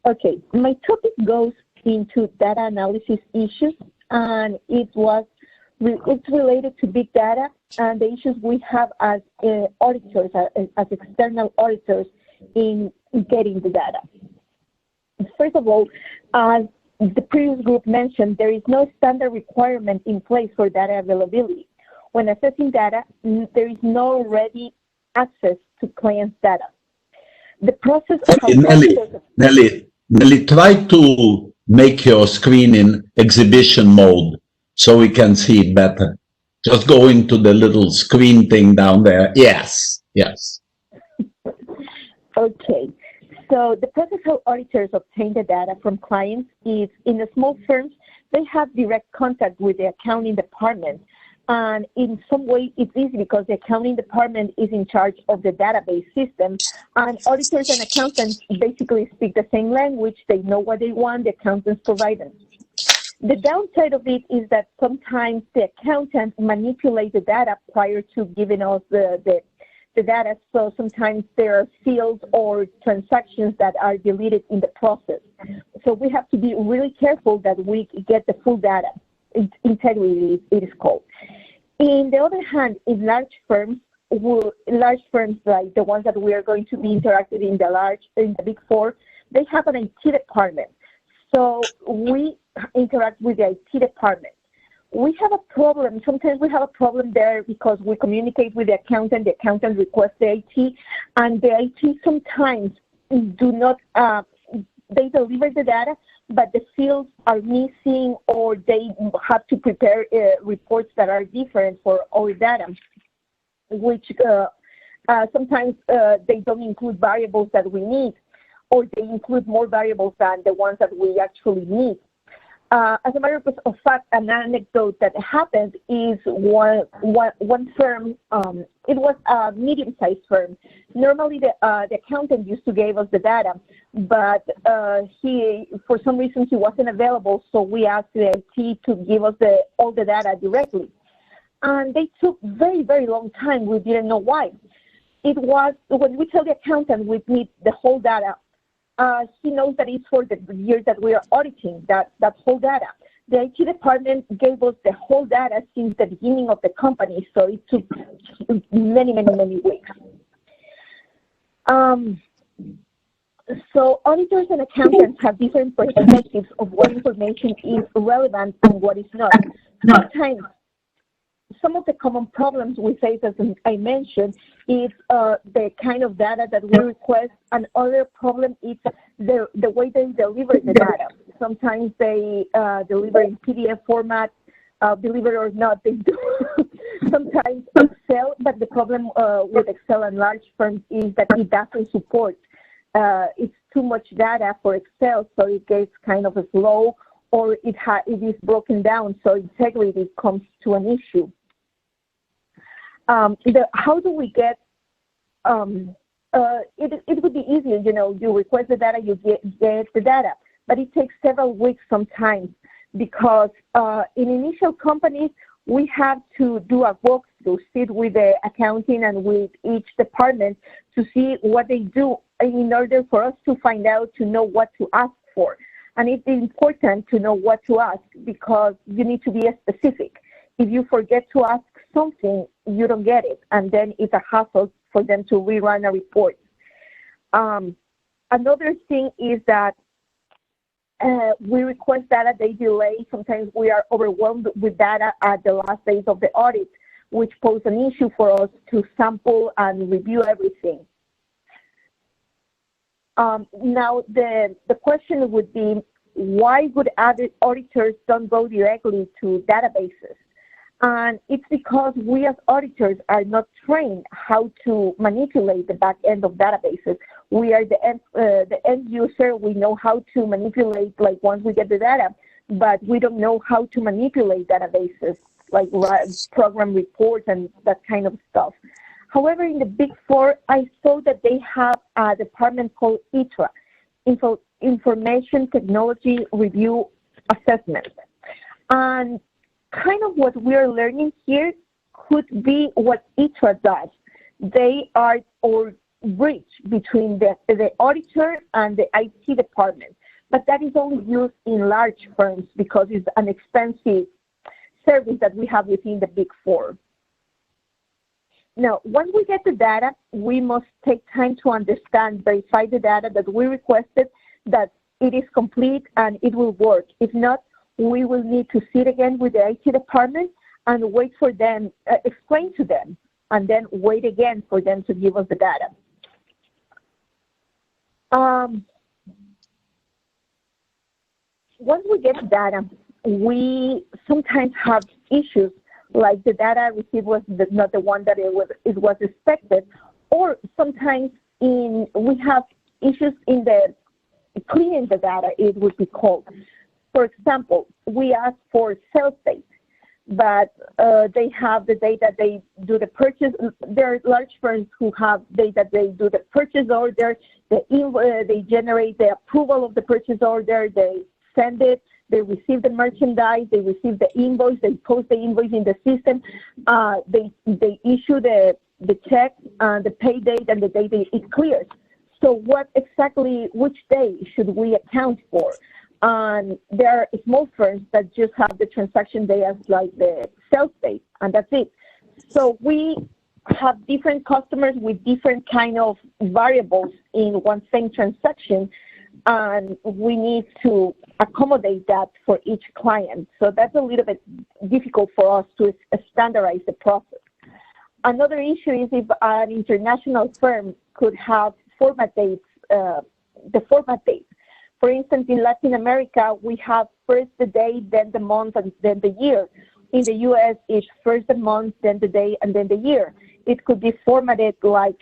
Okay, my topic goes into data analysis issues, and it's related to big data and the issues we have as auditors, as external auditors in getting the data. First of all, as the previous group mentioned, there is no standard requirement in place for data availability. When assessing data, there is no ready access to clients' data. The process of Nelly, try to make your screen in exhibition mode so we can see it better. Just go into the little screen thing down there. Yes. Okay. So the process how auditors obtain the data from clients is, in the small firms, they have direct contact with the accounting department. And in some way, it's easy because the accounting department is in charge of the database system. And auditors and accountants basically speak the same language. They know what they want, the accountants provide them. The downside of it is that sometimes the accountants manipulate the data prior to giving us the data, so sometimes there are fields or transactions that are deleted in the process. So we have to be really careful that we get the full data. Integrity, it is called. In the other hand, in large firms like the ones that we are going to be interacting in the Big Four, they have an IT department. So we interact with the IT department. We have a problem. Sometimes we have a problem there because we communicate with the accountant requests the IT, and the IT sometimes do not, they deliver the data, but the fields are missing, or they have to prepare reports that are different for our data, which sometimes they don't include variables that we need, or they include more variables than the ones that we actually need. As a matter of fact, an anecdote that happened is one firm, it was a medium-sized firm. Normally, the accountant used to give us the data, but for some reason, he wasn't available, so we asked the IT to give us all the data directly. And they took very, very long time. We didn't know why. It was, when we tell the accountant we need the whole data, he knows that it's for the years that we are auditing, that whole data. The IT department gave us the whole data since the beginning of the company, so it took many, many, many weeks. So auditors and accountants have different perspectives of what information is relevant and what is not. Sometimes, some of the common problems we face, as I mentioned, is the kind of data that we request. Another problem is the way they deliver the data. Sometimes they deliver in PDF format. Believe it or not, they do. Sometimes Excel, but the problem with Excel and large firms is that it doesn't support. It's too much data for Excel, so it gets kind of slow, or it is broken down, so integrity comes to an issue. How do we get, it would be easier, you request the data, you get the data, but it takes several weeks sometimes, because in initial companies, we have to do a walkthrough, sit with the accounting and with each department to see what they do in order for us to find out, to know what to ask for. And it's important to know what to ask, because you need to be specific. If you forget to ask something, you don't get it, and then it's a hassle for them to rerun a report. Another thing is that we request data, they delay. Sometimes we are overwhelmed with data at the last days of the audit, which pose an issue for us to sample and review everything. Now, the question would be, why would auditors don't go directly to databases? And it's because we as auditors are not trained how to manipulate the back end of databases. We are the end user. We know how to manipulate, like, once we get the data, but we don't know how to manipulate databases, like program reports and that kind of stuff. However, in the Big Four, I saw that they have a department called ITRA, Information Technology Review Assessment. And kind of what we're learning here could be what ITRA does. They are, or bridge between the auditor and the IT department. But that is only used in large firms because it's an expensive service that we have within the Big Four. Now, once we get the data, we must take time to understand, verify the data that we requested, that it is complete and it will work. If not, we will need to sit again with the IT department and wait for them, explain to them, and then wait again for them to give us the data. Once we get the data, we sometimes have issues like the data received was not the one that it was expected, or sometimes we have issues in the cleaning the data, it would be called. For example, we ask for sales data, but they have the data they do the purchase. There are large firms who have data they do the purchase order, they generate the approval of the purchase order, they send it, they receive the merchandise, they receive the invoice, they post the invoice in the system, they issue the check, the pay date, and the date it clears. So what exactly, which day should we account for? There are small firms that just have the transaction day as like the sales date, and that's it. So we have different customers with different kind of variables in one same transaction, and we need to accommodate that for each client. So that's a little bit difficult for us to standardize the process. Another issue is if an international firm could have format dates, the format dates. For instance, in Latin America, we have first the day, then the month, and then the year. In the U.S., it's first the month, then the day, and then the year. It could be formatted like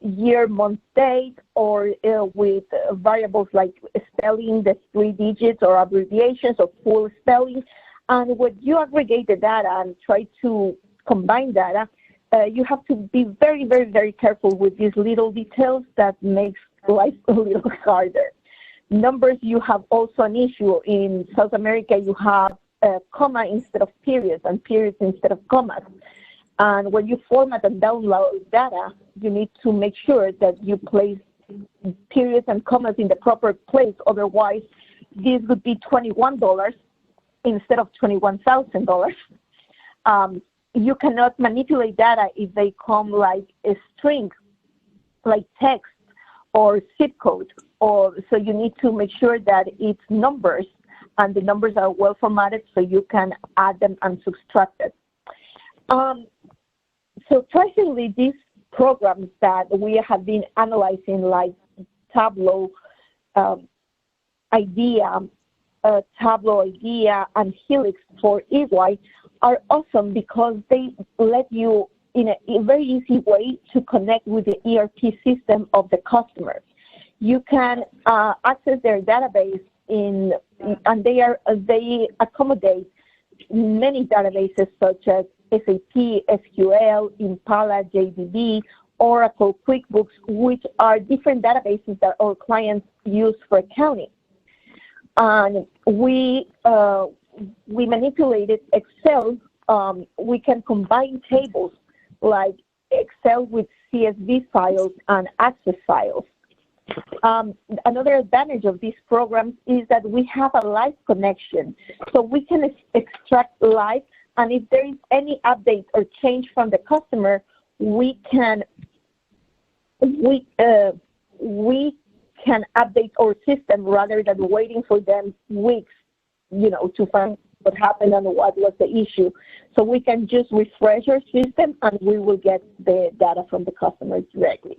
year, month, date, or with variables like spelling, the 3 digits, or abbreviations, or full spelling. And when you aggregate the data and try to combine data, you have to be very, very, very careful with these little details that makes life a little harder. Numbers, you have also an issue. In South America, you have a comma instead of periods and periods instead of commas. And when you format and download data, you need to make sure that you place periods and commas in the proper place. Otherwise, this would be $21 instead of $21,000. You cannot manipulate data if they come like a string, like text or zip code. So you need to make sure that it's numbers, and the numbers are well formatted so you can add them and subtract it. So presently, these programs that we have been analyzing, like Tableau, Idea, and Helix for EY, are awesome because they let you in a very easy way to connect with the ERP system of the customer. You can access their database and they accommodate many databases such as SAP, SQL, Impala, JDB, Oracle, QuickBooks, which are different databases that our clients use for accounting. And we manipulated Excel. We can combine tables like Excel with CSV files and Access files. Another advantage of these programs is that we have a live connection. So we can extract live, and if there is any update or change from the customer, we can update our system rather than waiting for them weeks, to find what happened and what was the issue. So we can just refresh our system and we will get the data from the customer directly.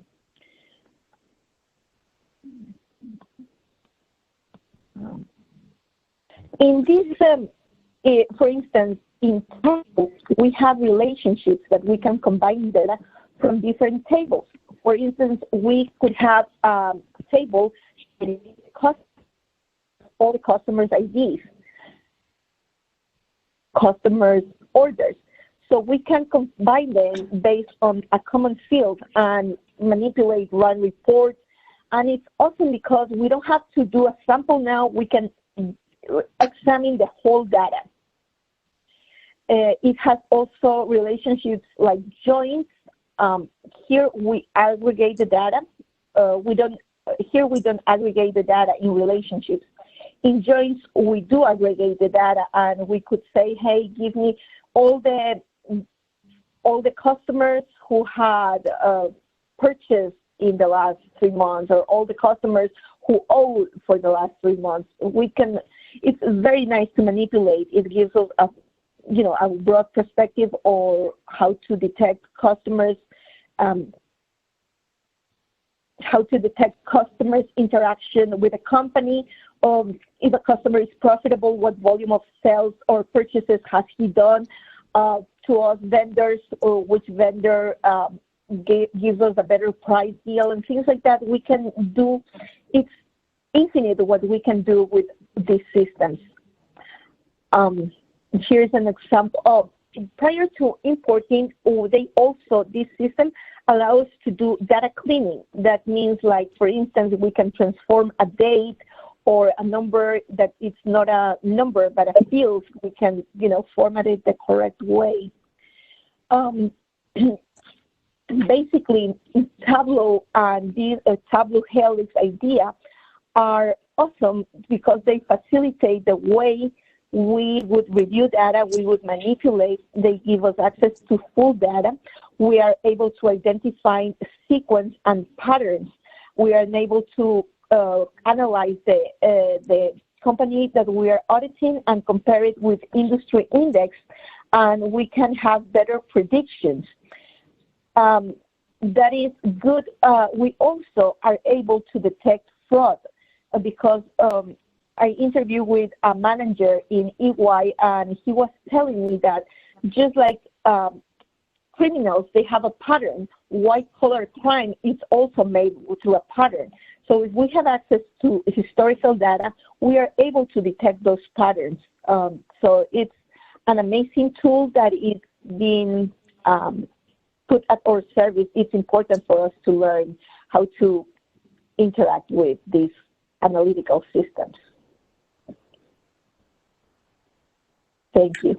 In this, for instance, in tables, we have relationships that we can combine data from different tables. For instance, we could have a table in all the customers' IDs, customers' orders. So we can combine them based on a common field and manipulate, run reports. And it's awesome because we don't have to do a sample now. We can examine the whole data. It has also relationships like joins Here we aggregate the data. Here we don't aggregate the data in relationships. In joints, we do aggregate the data, and we could say, hey, give me all the customers who had purchased in the last 3 months, or all the customers who owe for the last 3 months. It's very nice to manipulate. It gives us a broad perspective or how to detect customers, interaction with a company, if a customer is profitable, what volume of sales or purchases has he done to us vendors, or which vendor gives us a better price deal, and things like that. We can do, it's infinite what we can do with these systems. Here's an example of, prior to importing, this system allows us to do data cleaning. That means, like, for instance, we can transform a date or a number that it's not a number but a field. We can, format it the correct way. Basically, Tableau and this Tableau Helix idea are awesome because they facilitate the way we would review data, we would manipulate, they give us access to full data. We are able to identify sequence and patterns. We are able to analyze the company that we are auditing and compare it with industry index, and we can have better predictions. That is good. We also are able to detect fraud because I interviewed with a manager in EY, and he was telling me that just like criminals, they have a pattern. White-collar crime is also made through a pattern. So if we have access to historical data, we are able to detect those patterns. So it's an amazing tool that is being put at our service. It's important for us to learn how to interact with these analytical systems. Thank you.